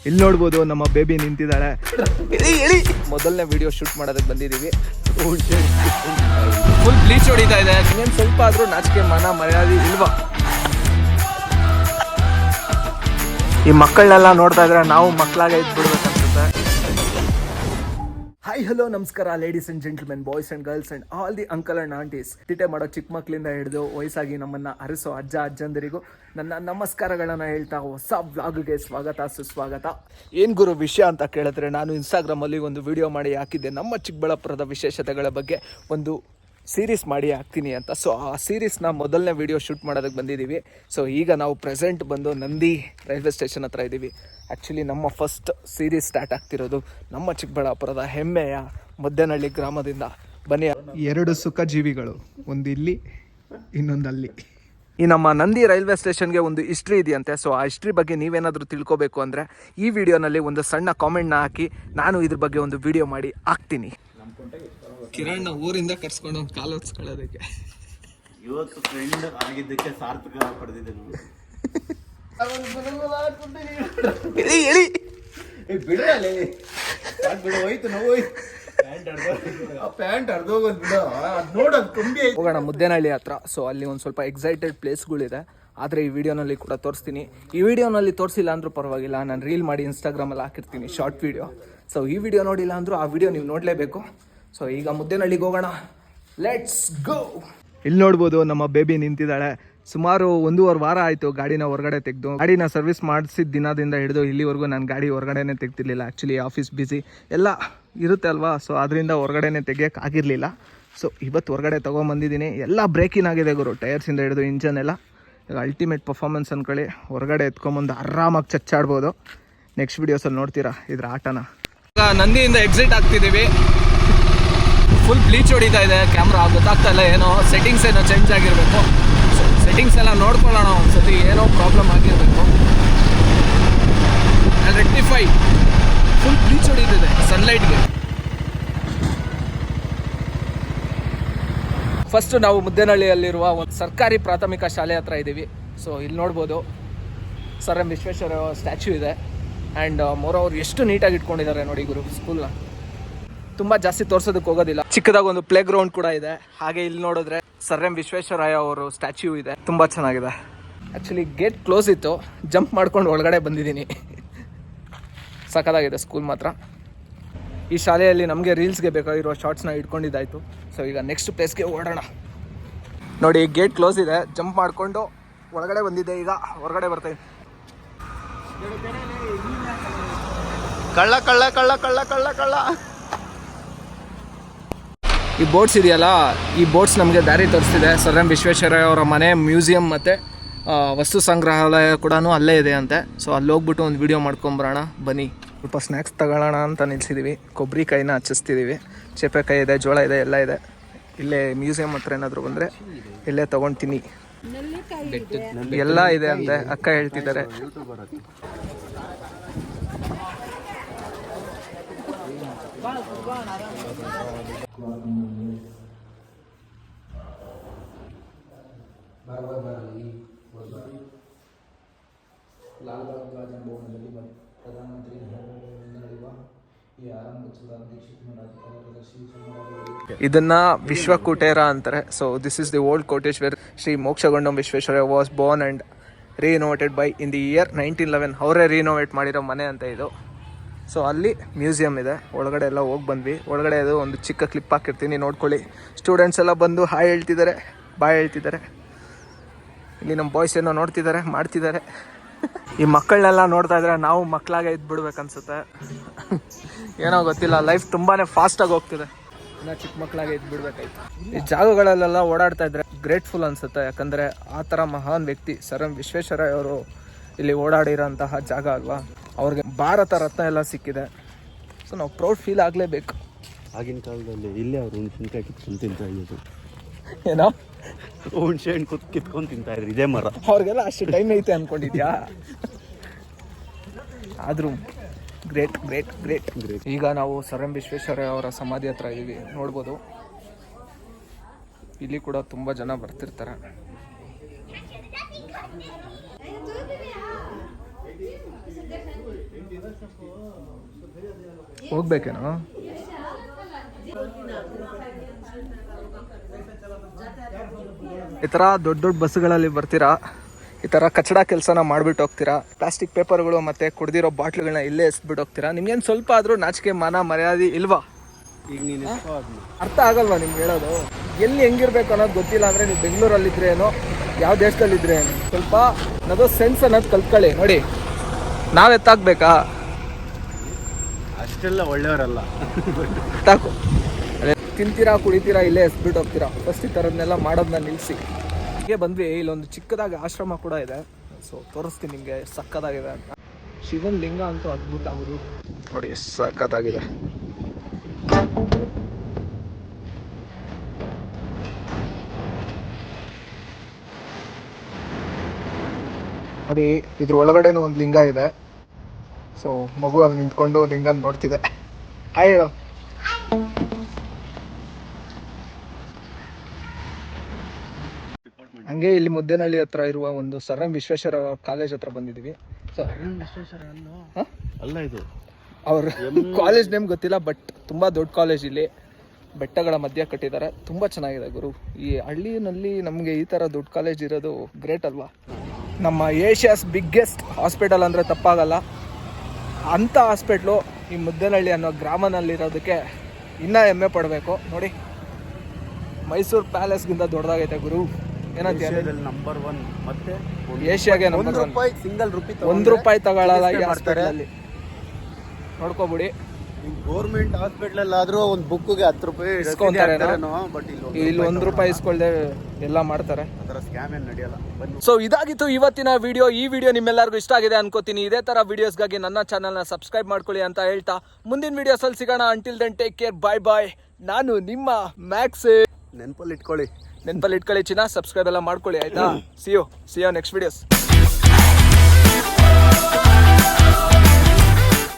ಇಲ್ಲಿ ನೋಡ್ಬೋದು ನಮ್ಮ ಬೇಬಿ ನಿಂತಿದ್ದಾಳೆ. ಮೊದಲನೇ ವಿಡಿಯೋ ಶೂಟ್ ಮಾಡೋದಕ್ಕೆ ಬಂದಿದ್ದೀವಿ. ಫುಲ್ ಬ್ಲೀಚ್ ಹೊಡಿತಾ ಇದೆ. ಇನ್ನೇನು ಸ್ವಲ್ಪ ಆದರೂ ನಾಚಿಕೆ ಮಾನ ಮರ್ಯಾದೆ ಇಲ್ವಾ? ಈ ಮಕ್ಕಳನ್ನೆಲ್ಲ ನೋಡ್ತಾ ಇದ್ರೆ ನಾವು ಮಕ್ಕಳಾಗೆ ಇದ್ಬಿಡ್ಬೇಕು ಅನ್ಸುತ್ತೆ. ಹಾಯ್ ಹಲೋ ನಮಸ್ಕಾರ ladies and gentlemen, boys and girls and all the uncle and aunties. ತಿಟೆ ಮಾಡೋ ಚಿಕ್ಕ ಮಕ್ಕಳಿಂದ ಹಿಡಿದು ವಯಸ್ಸಾಗಿ ನಮ್ಮನ್ನ ಹರಿಸೋ ಅಜ್ಜ ಅಜ್ಜಂದರಿಗೂ ನನ್ನ ನಮಸ್ಕಾರಗಳನ್ನ ಹೇಳ್ತಾ ಹೊಸ ವ್ಲಾಗ್ಗೆ ಸ್ವಾಗತ ಸುಸ್ವಾಗತ. ಏನ್ ಗುರು ವಿಷಯ ಅಂತ ಕೇಳಿದ್ರೆ, ನಾನು ಇನ್ಸ್ಟಾಗ್ರಾಮಲ್ಲಿ ಒಂದು ವಿಡಿಯೋ ಮಾಡಿ ಹಾಕಿದ್ದೆ ನಮ್ಮ ಚಿಕ್ಕಬಳ್ಳಾಪುರದ ವಿಶೇಷತೆಗಳ ಬಗ್ಗೆ ಒಂದು ಸೀರೀಸ್ ಮಾಡಿ ಹಾಕ್ತೀನಿ ಅಂತ. ಸೊ ಆ ಸೀರೀಸ್ನ ಮೊದಲನೇ ವಿಡಿಯೋ ಶೂಟ್ ಮಾಡೋದಕ್ಕೆ ಬಂದಿದ್ದೀವಿ. ಸೊ ಈಗ ನಾವು ಪ್ರೆಸೆಂಟ್ ಬಂದು ನಂದಿ ರೈಲ್ವೆ ಸ್ಟೇಷನ್ ಹತ್ರ ಇದ್ದೀವಿ. ಆ್ಯಕ್ಚುಲಿ ನಮ್ಮ ಫಸ್ಟ್ ಸೀರೀಸ್ ಸ್ಟಾರ್ಟ್ ಆಗ್ತಿರೋದು ನಮ್ಮ ಚಿಕ್ಕಬಳ್ಳಾಪುರದ ಹೆಮ್ಮೆಯ ಮುದ್ದೇನಹಳ್ಳಿ ಗ್ರಾಮದಿಂದ. ಬನ್ನಿ, ಎರಡು ಸುಖ ಜೀವಿಗಳು, ಒಂದು ಇಲ್ಲಿ ಇನ್ನೊಂದು ಅಲ್ಲಿ. ಈ ನಮ್ಮ ನಂದಿ ರೈಲ್ವೆ ಸ್ಟೇಷನ್ಗೆ ಒಂದು ಹಿಸ್ಟ್ರಿ ಇದೆಯಂತೆ. ಸೊ ಆ ಹಿಸ್ಟ್ರಿ ಬಗ್ಗೆ ನೀವೇನಾದರೂ ತಿಳ್ಕೊಬೇಕು ಅಂದರೆ ಈ ವಿಡಿಯೋನಲ್ಲಿ ಒಂದು ಸಣ್ಣ ಕಾಮೆಂಟ್ನ ಹಾಕಿ ನಾನು ಇದ್ರ ಬಗ್ಗೆ ಒಂದು ವಿಡಿಯೋ ಮಾಡಿ ಹಾಕ್ತೀನಿ. ಕಿರಣ್ ಊರಿಂದ ಕರ್ಸ್ಕೊಂಡು ಒಂದು ಕಾಲು ಹೊತ್ಸ್ಕೊಳ್ಳೋದಕ್ಕೆ ಇವತ್ತು ಫ್ರೆಂಡ್ ಆಗಿದ್ದಕ್ಕೆ ಸಾರ್ಥಕ ಪಡೆದಿದ್ದೆ ನಾನು. ಹೋಗೋಣ ಮುದ್ದೇನಹಳ್ಳಿ ಹತ್ರ. ಸೊ ಅಲ್ಲಿ ಒಂದು ಸ್ವಲ್ಪ ಎಕ್ಸೈಟೆಡ್ ಪ್ಲೇಸ್ಗಳಿದೆ, ಆದರೆ ಈ ವಿಡಿಯೋನಲ್ಲಿ ಕೂಡ ತೋರಿಸ್ತೀನಿ. ಈ ವಿಡಿಯೋನಲ್ಲಿ ತೋರಿಸಿಲ್ಲ ಅಂದ್ರೂ ಪರವಾಗಿಲ್ಲ, ನಾನು ರೀಲ್ ಮಾಡಿ ಇನ್ಸ್ಟಾಗ್ರಾಮಲ್ಲಿ ಹಾಕಿರ್ತೀನಿ ಶಾರ್ಟ್ ವಿಡಿಯೋ. ಸೊ ಈ ವಿಡಿಯೋ ನೋಡಿಲ್ಲ ಅಂದರೂ ಆ ವಿಡಿಯೋ ನೀವು ನೋಡಲೇಬೇಕು. ಸೊ ಈಗ ಮುದ್ದೇನಹಳ್ಳಿಗೆ ಹೋಗೋಣ, ಲೆಟ್ಸ್ ಗೋ. ಇಲ್ಲಿ ನೋಡ್ಬೋದು ನಮ್ಮ ಬೇಬಿ ನಿಂತಿದ್ದಾಳೆ. ಸುಮಾರು 1.5 ವಾರ ಆಯಿತು ಗಾಡಿನ ಹೊರಗಡೆ ತೆಗೆದು. ಗಾಡಿನ ಸರ್ವಿಸ್ ಮಾಡಿಸಿದ ದಿನದಿಂದ ಹಿಡಿದು ಇಲ್ಲಿವರೆಗೂ ನಾನು ಗಾಡಿ ಹೊರಗಡೆನೇ ತೆಗ್ತಿರ್ಲಿಲ್ಲ. ಆ್ಯಕ್ಚುಲಿ ಆಫೀಸ್ ಬಿಸಿ ಎಲ್ಲ ಇರುತ್ತೆ ಅಲ್ವಾ, ಸೊ ಅದರಿಂದ ಹೊರಗಡೆನೇ ತೆಗಿಯೋಕೆ ಆಗಿರಲಿಲ್ಲ. ಸೊ ಇವತ್ತು ಹೊರಗಡೆ ತೊಗೊಂಬಂದಿದ್ದೀನಿ. ಎಲ್ಲ ಬ್ರೇಕಿನ್ ಆಗಿದೆ ಗುರು, ಟೈರ್ಸಿಂದ ಹಿಡಿದು ಇಂಜನ್ ಎಲ್ಲ. ಈಗ ಅಲ್ಟಿಮೇಟ್ ಪರ್ಫಾರ್ಮೆನ್ಸ್ ಅಂದ್ಕೊಳ್ಳಿ. ಹೊರಗಡೆ ಎತ್ಕೊಂಬಂದು ಆರಾಮಾಗಿ ಚಚ್ಚಾಡ್ಬೋದು. ನೆಕ್ಸ್ಟ್ ವೀಡಿಯೋಸಲ್ಲಿ ನೋಡ್ತೀರಾ ಇದ್ರ ಆಟನ. ಈಗ ನಂದಿಯಿಂದ ಎಕ್ಸಿಟ್ ಆಗ್ತಿದ್ದೀವಿ. ಫುಲ್ ಬ್ಲೀಚ್ ಹೊಡಿತಾ ಇದೆ ಕ್ಯಾಮ್ರಾ, ಗೊತ್ತಾಗ್ತಾ ಇಲ್ಲ ಏನೋ ಸೆಟ್ಟಿಂಗ್ಸ್ ಏನೋ ಚೇಂಜ್ ಆಗಿರಬೇಕು. ಸೊ ಸೆಟ್ಟಿಂಗ್ಸ್ ಎಲ್ಲ ನೋಡ್ಕೊಳ್ಳೋಣ ಒಂದ್ಸತಿ, ಏನೋ ಪ್ರಾಬ್ಲಮ್ ಆಗಿರಬೇಕು. ರೆಕ್ಟಿಫೈ. ಫುಲ್ ಬ್ಲೀಚ್ ಹೊಡಿತಿದೆ ಸನ್ಲೈಟ್ಗೆ. ಫಸ್ಟ್ ನಾವು ಮುದ್ದೇನಹಳ್ಳಿಯಲ್ಲಿರುವ ಒಂದು ಸರ್ಕಾರಿ ಪ್ರಾಥಮಿಕ ಶಾಲೆ ಹತ್ರ ಇದ್ದೀವಿ. ಸೊ ಇಲ್ಲಿ ನೋಡ್ಬೋದು ಸರ್ ಎಂ ವಿಶ್ವೇಶ್ವರಯ್ಯ ಸ್ಟ್ಯಾಚ್ಯೂ ಇದೆ. ಆ್ಯಂಡ್ ಮೋರವ್ರು ಎಷ್ಟು ನೀಟಾಗಿ ಇಟ್ಕೊಂಡಿದ್ದಾರೆ ನೋಡಿ ಗುರು ಸ್ಕೂಲ್ನ. ತುಂಬ ಜಾಸ್ತಿ ತೋರ್ಸೋದಕ್ಕೆ ಹೋಗೋದಿಲ್ಲ. ಚಿಕ್ಕದಾಗಿ ಒಂದು ಪ್ಲೇ ಗ್ರೌಂಡ್ ಕೂಡ ಇದೆ. ಹಾಗೆ ಇಲ್ಲಿ ನೋಡಿದ್ರೆ ಸರ್ ಎಂ ವಿಶ್ವೇಶ್ವರಯ್ಯ ಅವರು ಸ್ಟ್ಯಾಚ್ಯೂ ಇದೆ, ತುಂಬ ಚೆನ್ನಾಗಿದೆ. ಆ್ಯಕ್ಚುಲಿ ಗೇಟ್ ಕ್ಲೋಸ್ ಇತ್ತು, ಜಂಪ್ ಮಾಡ್ಕೊಂಡು ಒಳಗಡೆ ಬಂದಿದ್ದೀನಿ. ಸಖತ್ತಾಗಿದೆ ಸ್ಕೂಲ್ ಮಾತ್ರ. ಈ ಶಾಲೆಯಲ್ಲಿ ನಮಗೆ ರೀಲ್ಸ್ಗೆ ಬೇಕಾಗಿರೋ ಶಾರ್ಟ್ಸ್ನ ಇಟ್ಕೊಂಡಿದ್ದಾಯಿತು. ಸೊ ಈಗ ನೆಕ್ಸ್ಟ್ ಪ್ಲೇಸ್ಗೆ ಓಡೋಣ. ನೋಡಿ ಗೇಟ್ ಕ್ಲೋಸ್ ಇದೆ, ಜಂಪ್ ಮಾಡಿಕೊಂಡು ಒಳಗಡೆ ಬಂದಿದ್ದೆ. ಈಗ ಹೊರಗಡೆ ಬರ್ತಾಯಿದ್ದೀನಿ. ಕಳ್ಳ ಕಳ್ಳ ಕಳ್ಳ ಕಳ್ಳ ಕಳ್ಳ ಕಳ್ಳ. ಈ ಬೋಟ್ಸ್ ಇದೆಯಲ್ಲ, ಈ ಬೋಟ್ಸ್ ನಮಗೆ ದಾರಿ ತೋರಿಸ್ತಿದೆ. ಸರ್ ಎಂ ವಿಶ್ವೇಶ್ವರಯ್ಯ ಅವರ ಮನೆ, ಮ್ಯೂಸಿಯಂ ಮತ್ತು ವಸ್ತು ಸಂಗ್ರಹಾಲಯ ಕೂಡ ಅಲ್ಲೇ ಇದೆ ಅಂತೆ. ಸೊ ಅಲ್ಲಿ ಹೋಗ್ಬಿಟ್ಟು ಒಂದು ವಿಡಿಯೋ ಮಾಡ್ಕೊಂಬರೋಣ ಬನ್ನಿ. ಸ್ವಲ್ಪ ಸ್ನ್ಯಾಕ್ಸ್ ತಗೊಳ್ಳೋಣ ಅಂತ ನಿಲ್ಸಿದ್ದೀವಿ. ಕೊಬ್ಬರಿ ಕಾಯಿನ ಹಚ್ಚಿಸ್ತಿದ್ದೀವಿ. ಚೇಪೆಕಾಯಿ ಇದೆ, ಜೋಳ ಇದೆ, ಎಲ್ಲ ಇದೆ. ಇಲ್ಲೇ ಮ್ಯೂಸಿಯಂ ಹತ್ರ ಏನಾದರೂ ಬಂದರೆ ಇಲ್ಲೇ ತೊಗೊಳ್ತೀನಿ. ಎಲ್ಲ ಇದೆ ಅಂತೆ ಅಕ್ಕ ಹೇಳ್ತಿದ್ದಾರೆ. ಇದನ್ನ ವಿಶ್ವಕುಟೇರ ಅಂತಾರೆ. So this is the old cottage where Shri Mokshagundam Visvesvaraya was born and reinnovated by in the year 1911. ಅವರೇ ರೀಇನೋವೇಟ್ ಮಾಡಿರೋ ಮನೆ ಅಂತ ಇದು. ಸೊ ಅಲ್ಲಿ ಮ್ಯೂಸಿಯಂ ಇದೆ, ಒಳಗಡೆ ಎಲ್ಲ ಹೋಗಿ ಬಂದ್ವಿ. ಒಳಗಡೆ ಅದು ಒಂದು ಚಿಕ್ಕ ಕ್ಲಿಪ್ ಹಾಕಿರ್ತೀನಿ, ನೋಡ್ಕೊಳ್ಳಿ. ಸ್ಟೂಡೆಂಟ್ಸ್ ಎಲ್ಲ ಬಂದು ಹಾಯ್ ಹೇಳ್ತಿದ್ದಾರೆ, ಬಾಯ್ ಹೇಳ್ತಿದ್ದಾರೆ. ಇಲ್ಲಿ ನಮ್ಮ ಬಾಯ್ಸ್ ಏನೋ ನೋಡ್ತಿದ್ದಾರೆ, ಮಾಡ್ತಿದ್ದಾರೆ. ಈ ಮಕ್ಕಳನ್ನೆಲ್ಲ ನೋಡ್ತಾ ಇದ್ರೆ ನಾವು ಮಕ್ಕಳಾಗೆ ಇದ್ಬಿಡ್ಬೇಕನ್ಸುತ್ತೆ. ಏನೋ ಗೊತ್ತಿಲ್ಲ, ಲೈಫ್ ತುಂಬಾ ಫಾಸ್ಟಾಗಿ ಹೋಗ್ತಿದೆ. ಇನ್ನೂ ಚಿಕ್ಕ ಮಕ್ಕಳಾಗೆ ಇದ್ಬಿಡ್ಬೇಕಾಯ್ತು. ಈ ಜಾಗಗಳಲ್ಲೆಲ್ಲ ಓಡಾಡ್ತಾ ಇದ್ರೆ ಗ್ರೇಟ್ಫುಲ್ ಅನಿಸುತ್ತೆ. ಯಾಕಂದರೆ ಆ ಥರ ಮಹಾನ್ ವ್ಯಕ್ತಿ ಸರ್ ಎಂ ವಿಶ್ವೇಶ್ವರಯ್ಯ ಅವರು ಇಲ್ಲಿ ಓಡಾಡಿರೋಂತಹ ಜಾಗ ಅಲ್ವಾ. ಅವ್ರಿಗೆ ಭಾರತ ರತ್ನ ಎಲ್ಲ ಸಿಕ್ಕಿದೆ. ಸೊ ನಾವು ಪ್ರೌಡ್ ಫೀಲ್ ಆಗಲೇಬೇಕು. ಆಗಿನ ಕಾಲದಲ್ಲಿ ಇಲ್ಲೇ ಅವರು ಹುಣಸೆಕಾಯಿ ಕಿತ್ಕೊಂಡು ತಿಂತಾ ಇದ್ರು. ಏನೋ ಹುಣಸೆ ಹಣ್ಣು ಕಿತ್ಕೊಂಡು ತಿಂತಾ ಇದ್ರು, ಇದೇ ಮರ. ಅವ್ರಿಗೆಲ್ಲ ಅಷ್ಟು ಟೈಮ್ ಐತೆ ಅಂದ್ಕೊಂಡಿದ್ಯಾ? ಆದರೂ ಗ್ರೇಟ್ ಗ್ರೇಟ್ ಗ್ರೇಟ್ ಗ್ರೇಟ್. ಈಗ ನಾವು ಸರ್ ಎಂ ವಿಶ್ವೇಶ್ವರಯ್ಯ ಅವರ ಸಮಾಧಿ ಹತ್ರ ಇದ್ದೀವಿ, ನೋಡ್ಬೋದು. ಇಲ್ಲಿ ಕೂಡ ತುಂಬ ಜನ ಬರ್ತಿರ್ತಾರೆ. ಹೋಗ್ಬೇಕೇನೋ? ಈ ಥರ ದೊಡ್ಡ ದೊಡ್ಡ ಬಸ್ಸುಗಳಲ್ಲಿ ಬರ್ತೀರಾ, ಈ ಥರ ಕಚಡ ಕೆಲಸನ ಮಾಡಿಬಿಟ್ಟು ಹೋಗ್ತೀರಾ. ಪ್ಲಾಸ್ಟಿಕ್ ಪೇಪರ್ಗಳು ಮತ್ತು ಕುಡ್ದಿರೋ ಬಾಟ್ಲುಗಳನ್ನ ಇಲ್ಲೇ ಎಸ್ಬಿಟ್ಟು ಹೋಗ್ತೀರಾ. ನಿಮ್ಗೇನು ಸ್ವಲ್ಪ ಆದರೂ ನಾಚಿಕೆ ಮಾನ ಮರ್ಯಾದೆ ಇಲ್ವಾ? ಈಗ ನೀನು ಅರ್ಥ ಆಗಲ್ವಾ ನಿಮ್ಗೆ ಹೇಳೋದು? ಎಲ್ಲಿ ಹೆಂಗಿರ್ಬೇಕು ಅನ್ನೋದು ಗೊತ್ತಿಲ್ಲ ಅಂದರೆ ನೀವು ಬೆಂಗಳೂರಲ್ಲಿದ್ದರೆ ಏನೋ, ಯಾವ ದೇಶದಲ್ಲಿದ್ದರೆ ಏನು, ಸ್ವಲ್ಪ ಅನ್ನೋದು ಸೆನ್ಸ್ ಅನ್ನೋದು ಕಲ್ತ್ಕೊಳ್ಳಿ. ನೋಡಿ, ನಾವು ಎತ್ತಾಕ್ಬೇಕಾ? ಅಷ್ಟೆಲ್ಲ ಒಳ್ಳೆಯವರಲ್ಲ. ಎತ್ತಾಕು. ಅದೇ ತಿಂತೀರಾ ಕುಡಿತೀರಾ ಇಲ್ಲೇ ಎಸ್ಬಿಟ್ಟು ಹೋಗ್ತೀರಾ. ಫಸ್ಟ್ ಈ ಥರದನ್ನೆಲ್ಲ ಮಾಡೋದನ್ನ ನಿಲ್ಲಿಸಿ. ಹೀಗೆ ಬಂದ್ವಿ. ಇಲ್ಲೊಂದು ಚಿಕ್ಕದಾಗಿ ಆಶ್ರಮ ಕೂಡ ಇದೆ. ಸೊ ತೋರಿಸ್ತೀನಿ ನಿಮಗೆ, ಸಕ್ಕತ್ತಾಗಿದೆ ಅಂತ. ಶಿವನ್ ಲಿಂಗ ಅಂತೂ ಅದ್ಭುತ. ನೋಡಿ ಸಕ್ಕತ್ತಾಗಿದೆ. ನೋಡಿ ಇದ್ರ ಒಳಗಡೆನೂ ಒಂದು ಲಿಂಗ ಇದೆ. ಸೊ ಮಗು ಅಲ್ಲಿ ನಿಂತ್ಕೊಂಡು ಲಿಂಗನ ನೋಡ್ತಿದೆ. ಹಾಯ್ ಹೇಳು. ಹಂಗೆ ಇಲ್ಲಿ ಮುದ್ದೇನಹಳ್ಳಿ ಹತ್ರ ಇರುವ ಒಂದು ಸರ್ ಎಂ ವಿಶ್ವೇಶ್ವರ ಕಾಲೇಜ್ ಹತ್ರ ಬಂದಿದ್ದೀವಿ. ಸೊ ಅಲ್ಲ ಇದು ಅವ್ರ ಕಾಲೇಜ್ ನೇಮ್ ಗೊತ್ತಿಲ್ಲ, ಬಟ್ ತುಂಬ ದೊಡ್ಡ ಕಾಲೇಜ್. ಇಲ್ಲಿ ಬೆಟ್ಟಗಳ ಮಧ್ಯೆ ಕಟ್ಟಿದ್ದಾರೆ. ತುಂಬ ಚೆನ್ನಾಗಿದೆ ಗುರು. ಈ ಹಳ್ಳಿನಲ್ಲಿ ನಮಗೆ ಈ ಥರ ದೊಡ್ಡ ಕಾಲೇಜ್ ಇರೋದು ಗ್ರೇಟ್ ಅಲ್ವಾ? ನಮ್ಮ ಏಷ್ಯಾಸ್ ಬಿಗ್ಗೆಸ್ಟ್ ಹಾಸ್ಪಿಟಲ್ ಅಂದರೆ ತಪ್ಪಾಗಲ್ಲ. ಅಂಥ ಹಾಸ್ಪಿಟ್ಲು ಈ ಮುದ್ದೇನಹಳ್ಳಿ ಅನ್ನೋ ಗ್ರಾಮನಲ್ಲಿರೋದಕ್ಕೆ ಇನ್ನೂ ಹೆಮ್ಮೆ ಪಡಬೇಕು. ನೋಡಿ, ಮೈಸೂರು ಪ್ಯಾಲೇಸ್ಗಿಂತ ದೊಡ್ಡದಾಗೈತೆ ಗುರು. ಏನಂತ ನಂಬರ್ 1 ಮತ್ತೆ ಏಷ್ಯಾಗೆ ನಂಬರ್ 1. ಸಿಂಗಲ್ ರೂಪಿ ₹1 ತಗೊಳ್ಳಲ್ಲ ಈ ಹಾಸ್ಪಿಟಲಲ್ಲಿ. ನೋಡ್ಕೊಬಿಡಿ. ಗೌರ್ಮೆಂಟ್ ಹಾಸ್ಪಿಟಲ್ ಆದ್ರೂ ಒಂದು ಬುಕ್ಗೆ ₹10 ಇಸ್ಕೊಂತಾರೆ. ಬಟ್ ಇಲ್ಲಿ ₹1 ಇಸ್ಕೊಳ್ದೆ ಎಲ್ಲ ಮಾಡ್ತಾರೆ. ಅದರ ಸ್ಕ್ಯಾಮ್ ಏನು ನಡೆಯಲ್ಲ. ಸೊ ಇದಾಗಿತ್ತು ಇವತ್ತಿನ ವಿಡಿಯೋ. ಈ ವಿಡಿಯೋ ನಿಮ್ಮೆಲ್ಲರಿಗೂ ಇಷ್ಟ ಆಗಿದೆ ಅನ್ಕೋತೀನಿ. ಇದೇ ತರ ವಿಡಿಯೋಸ್ಗಾಗಿ ನನ್ನ ಚಾನಲ್ನ ಸಬ್ಸ್ಕ್ರೈಬ್ ಮಾಡ್ಕೊಳ್ಳಿ ಅಂತ ಹೇಳ್ತಾ ಮುಂದಿನ ವಿಡಿಯೋಸಲ್ಲಿ ಸಿಗೋಣ. ಅಂಟಿಲ್ ದೆನ್ ಟೇಕ್ ಕೇರ್, ಬಾಯ್ ಬಾಯ್. ನಾನು ನಿಮ್ಮ ಮ್ಯಾಕ್ಸ್. ನೆನಪಲ್ಲಿ ಇಟ್ಕೊಳ್ಳಿ ಚಿನ್ನ. ಸಬ್ಸ್ಕ್ರೈಬ್ ಎಲ್ಲ ಮಾಡ್ಕೊಳ್ಳಿ ಆಯ್ತಾ? See you next videos.